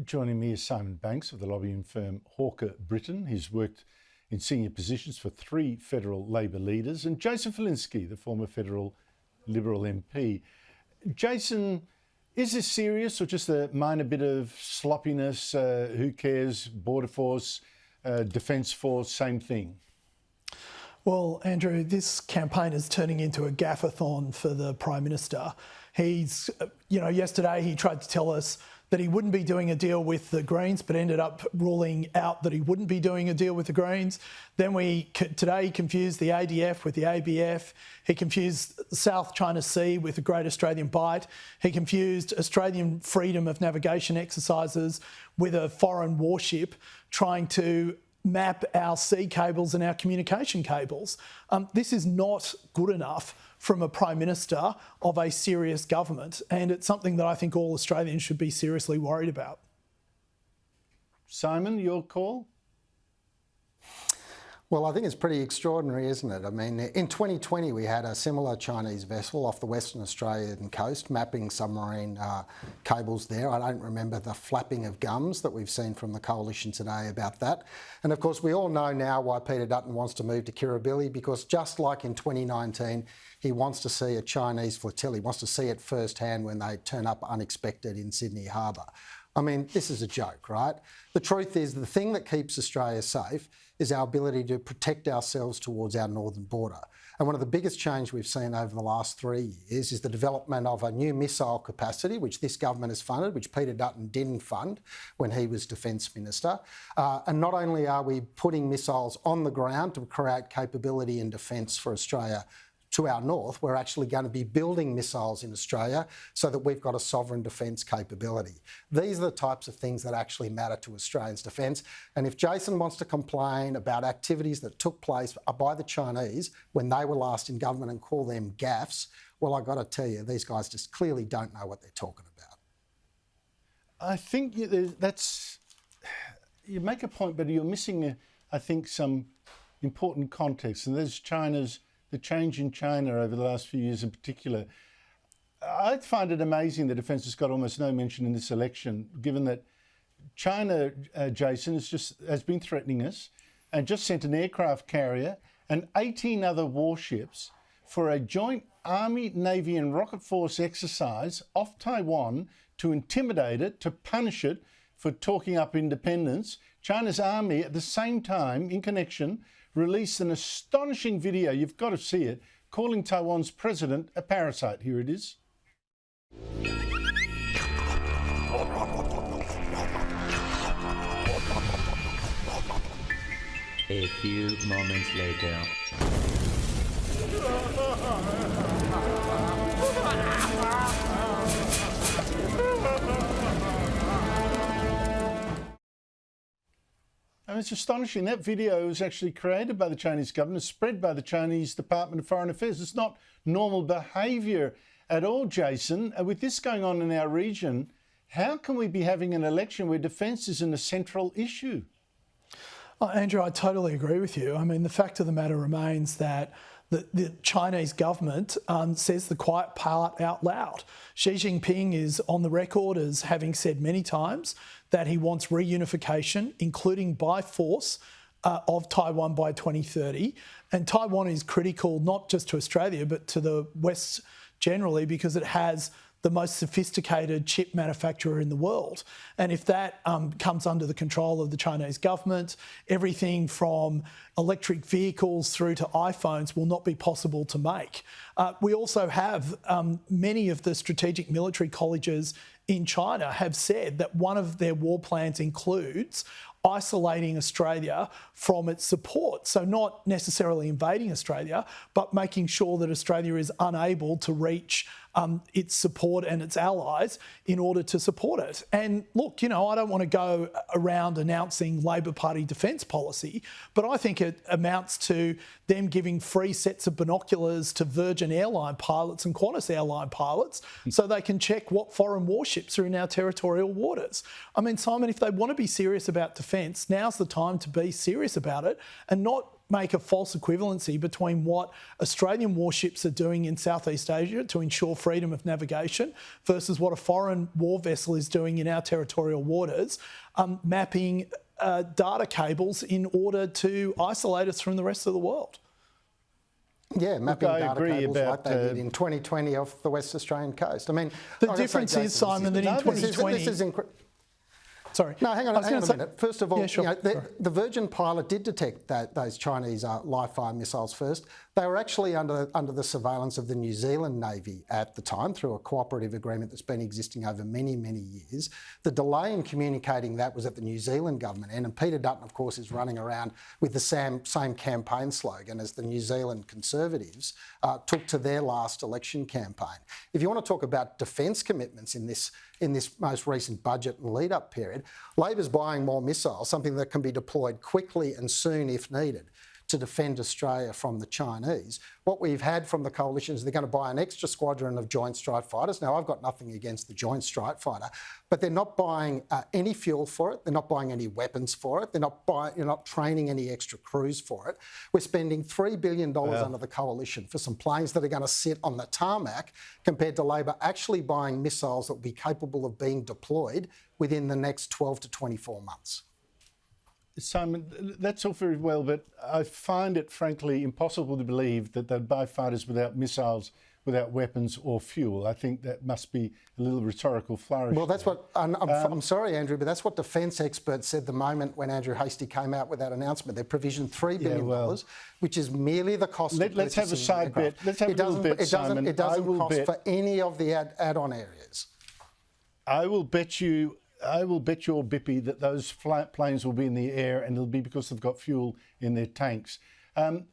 Joining me is Simon Banks of the lobbying firm Hawker Britton. He's worked in senior positions for 3 federal Labor leaders, and Jason Falinski, the former federal Liberal MP. Jason, is this serious or just a minor bit of sloppiness? Who cares? Border Force, Defence Force, same thing? Well, Andrew, this campaign is turning into a gaffe-athon for the Prime Minister. He's, yesterday he tried to tell us that he wouldn't be doing a deal with the Greens, but ended up ruling out that he wouldn't be doing a deal with the Greens. Then today he confused the ADF with the ABF. He confused South China Sea with the Great Australian Bight. He confused Australian freedom of navigation exercises with a foreign warship trying to map our sea cables and our communication cables. This is not good enough from a Prime Minister of a serious government, and it's something that I think all Australians should be seriously worried about. Simon, your call? Well, I think it's pretty extraordinary, isn't it? I mean, in 2020, we had a similar Chinese vessel off the Western Australian coast mapping submarine cables there. I don't remember the flapping of gums that we've seen from the coalition today about that. And of course, we all know now why Peter Dutton wants to move to Kirribilli, because just like in 2019, he wants to see a Chinese flotilla. He wants to see it firsthand when they turn up unexpected in Sydney Harbour. I mean, this is a joke, right? The truth is, the thing that keeps Australia safe is our ability to protect ourselves towards our northern border. And one of the biggest changes we've seen over the last 3 years is the development of a new missile capacity, which this government has funded, which Peter Dutton didn't fund when he was Defence Minister. And not only are we putting missiles on the ground to create capability and defence for Australia to our north, we're actually going to be building missiles in Australia so that we've got a sovereign defence capability. These are the types of things that actually matter to Australians' defence. And if Jason wants to complain about activities that took place by the Chinese when they were last in government and call them gaffes, well, I've got to tell you, these guys just clearly don't know what they're talking about. I think you make a point, but you're missing, I think, some important context. And there's the change in China over the last few years in particular. I find it amazing that defence has got almost no mention in this election, given that China, Jason, has been threatening us and just sent an aircraft carrier and 18 other warships for a joint Army, Navy and Rocket Force exercise off Taiwan to intimidate it, to punish it for talking up independence. China's army, at the same time, in connection, released an astonishing video, you've got to see it, calling Taiwan's president a parasite. Here it is. A few moments later. And it's astonishing. That video was actually created by the Chinese government, spread by the Chinese Department of Foreign Affairs. It's not normal behaviour at all, Jason. With this going on in our region, how can we be having an election where defence isn't a central issue? Andrew, I totally agree with you. I mean, the fact of the matter remains that the Chinese government says the quiet part out loud. Xi Jinping is on the record as having said many times that he wants reunification, including by force, of Taiwan by 2030. And Taiwan is critical not just to Australia, but to the West generally, because it has the most sophisticated chip manufacturer in the world. And if that comes under the control of the Chinese government, everything from electric vehicles through to iPhones will not be possible to make. We also have many of the strategic military colleges in China have said that one of their war plans includes isolating Australia from its support. So not necessarily invading Australia, but making sure that Australia is unable to reach its support and its allies in order to support it. And look, I don't want to go around announcing Labor Party defence policy, but I think it amounts to them giving free sets of binoculars to Virgin Airline pilots and Qantas airline pilots so they can check what foreign warships are in our territorial waters. I mean, Simon, if they want to be serious about defence, now's the time to be serious about it and not make a false equivalency between what Australian warships are doing in Southeast Asia to ensure freedom of navigation versus what a foreign war vessel is doing in our territorial waters, mapping data cables in order to isolate us from the rest of the world. Yeah, mapping I data agree cables about, like they did in 2020 off the West Australian coast. I mean, The difference is, Simon, that in 2020... Sorry. No, hang on a minute. First of all, yeah, sure. the Virgin pilot did detect those Chinese live-fire missiles first. They were actually under the surveillance of the New Zealand Navy at the time through a cooperative agreement that's been existing over many, many years. The delay in communicating that was at the New Zealand government end, and Peter Dutton, of course, is running around with the same campaign slogan as the New Zealand Conservatives took to their last election campaign. If you want to talk about defence commitments in this most recent budget and lead-up period, Labor's buying more missiles, something that can be deployed quickly and soon if needed to defend Australia from the Chinese. What we've had from the coalition is they're going to buy an extra squadron of Joint Strike Fighters. Now, I've got nothing against the Joint Strike Fighter, but they're not buying any fuel for it. They're not buying any weapons for it. They're not training any extra crews for it. We're spending $3 billion under the coalition for some planes that are going to sit on the tarmac compared to Labor actually buying missiles that will be capable of being deployed within the next 12 to 24 months. Simon, that's all very well, but I find it frankly impossible to believe that they'd buy fighters without missiles, without weapons or fuel. I think that must be a little rhetorical flourish. Well, that's what, I'm sorry, Andrew, but that's what defence experts said the moment when Andrew Hastie came out with that announcement. They provisioned $3 billion, which is merely the cost of let's have a side bet. Let's have a little bet, Simon. It doesn't cost for any of the add-on areas. I will bet your bippy that those planes will be in the air, and it'll be because they've got fuel in their tanks.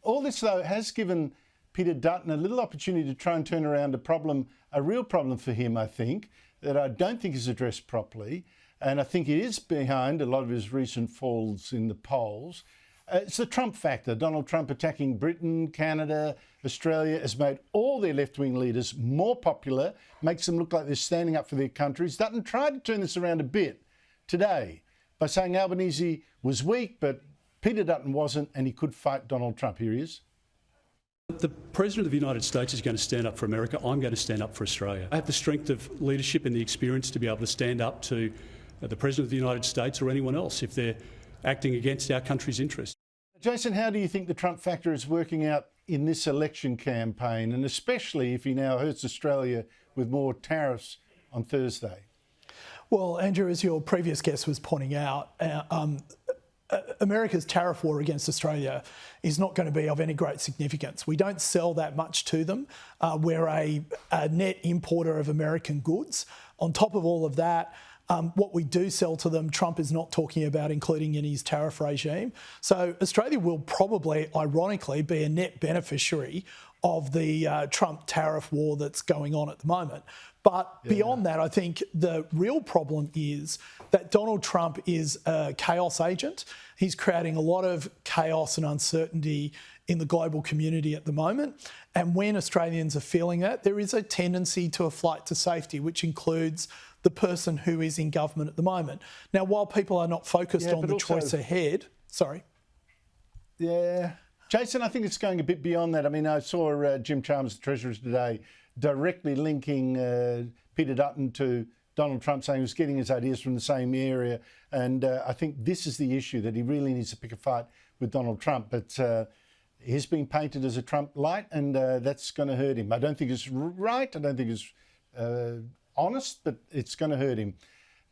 All this, though, has given Peter Dutton a little opportunity to try and turn around a real problem for him, I think, that I don't think is addressed properly. And I think it is behind a lot of his recent falls in the polls. It's the Trump factor. Donald Trump attacking Britain, Canada, Australia has made all their left-wing leaders more popular, makes them look like they're standing up for their countries. Dutton tried to turn this around a bit today by saying Albanese was weak, but Peter Dutton wasn't, and he could fight Donald Trump. Here he is. The President of the United States is going to stand up for America. I'm going to stand up for Australia. I have the strength of leadership and the experience to be able to stand up to the President of the United States or anyone else if they're acting against our country's interests. Jason, how do you think the Trump factor is working out in this election campaign, and especially if he now hurts Australia with more tariffs on Thursday? Well, Andrew, as your previous guest was pointing out, America's tariff war against Australia is not going to be of any great significance. We don't sell that much to them. We're a net importer of American goods. On top of all of that, what we do sell to them, Trump is not talking about including in his tariff regime. So Australia will probably, ironically, be a net beneficiary of the Trump tariff war that's going on at the moment. But beyond that, I think the real problem is that Donald Trump is a chaos agent. He's creating a lot of chaos and uncertainty in the global community at the moment. And when Australians are feeling that, there is a tendency to a flight to safety, which includes the person who is in government at the moment. Now, while people are not focused on the choice ahead... Sorry. Yeah. Jason, I think it's going a bit beyond that. I mean, I saw Jim Chalmers, the Treasurer, today, directly linking Peter Dutton to Donald Trump, saying he was getting his ideas from the same area. And I think this is the issue, that he really needs to pick a fight with Donald Trump. But he's being painted as a Trump light, and that's going to hurt him. I don't think it's right. I don't think it's honest, but it's going to hurt him.